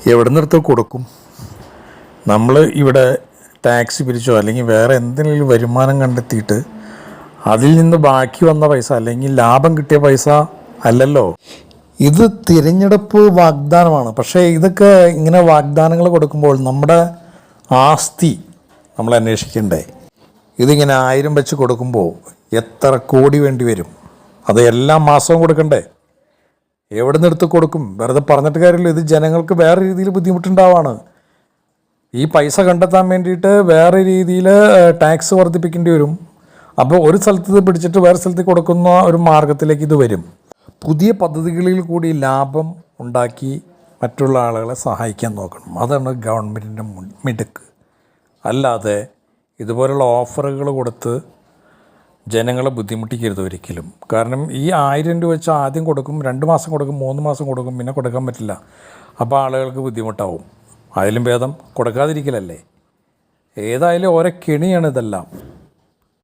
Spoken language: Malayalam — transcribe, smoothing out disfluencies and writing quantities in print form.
എവിടെ നിന്നെടുത്ത് കൊടുക്കും? നമ്മൾ ഇവിടെ ടാക്സ് പിരിച്ചോ അല്ലെങ്കിൽ വേറെ എന്തെങ്കിലും വരുമാനം കണ്ടെത്തിയിട്ട് അതിൽ നിന്ന് ബാക്കി വന്ന പൈസ അല്ലെങ്കിൽ ലാഭം കിട്ടിയ പൈസ അല്ലല്ലോ. ഇത് തിരഞ്ഞെടുപ്പ് വാഗ്ദാനമാണ്. പക്ഷേ ഇതൊക്കെ ഇങ്ങനെ വാഗ്ദാനങ്ങൾ കൊടുക്കുമ്പോൾ നമ്മുടെ ആസ്തി നമ്മൾ അന്വേഷിക്കണ്ടേ? ഇതിങ്ങനെ 1000 വെച്ച് കൊടുക്കുമ്പോൾ എത്ര കോടി വേണ്ടി വരും? അത് എല്ലാ മാസവും കൊടുക്കണ്ടേ? എവിടെ നിന്നെടുത്ത് കൊടുക്കും? വെറുതെ പറഞ്ഞിട്ട് കാര്യമില്ല. ഇത് ജനങ്ങൾക്ക് വേറെ രീതിയിൽ ബുദ്ധിമുട്ടുണ്ടാവാണ്. ഈ പൈസ കണ്ടെത്താൻ വേണ്ടിയിട്ട് വേറെ രീതിയിൽ ടാക്സ് വർദ്ധിപ്പിക്കേണ്ടി വരും. അപ്പോൾ ഒരു സ്ഥലത്ത് ഇത് പിടിച്ചിട്ട് വേറെ സ്ഥലത്ത് കൊടുക്കുന്ന ഒരു മാർഗത്തിലേക്ക് ഇത് വരും. പുതിയ പദ്ധതികളിൽ കൂടി ലാഭം ഉണ്ടാക്കി മറ്റുള്ള ആളുകളെ സഹായിക്കാൻ നോക്കണം. അതാണ് ഗവൺമെൻറ്റിൻ്റെ മിടുക്ക്. അല്ലാതെ ഇതുപോലുള്ള ഓഫറുകൾ കൊടുത്ത് ജനങ്ങളെ ബുദ്ധിമുട്ടിക്കരുത് ഒരിക്കലും. കാരണം ഈ 1000 രൂപ വെച്ച് ആദ്യം കൊടുക്കും, 2 മാസം കൊടുക്കും, 3 മാസം കൊടുക്കും, പിന്നെ കൊടുക്കാൻ പറ്റില്ല. അപ്പോൾ ആളുകൾക്ക് ബുദ്ധിമുട്ടാവും. അതിലും ഭേദം കൊടുക്കാതിരിക്കലല്ലേ. ഏതായാലും ഓരോ കെണിയാണ് ഇതെല്ലാം.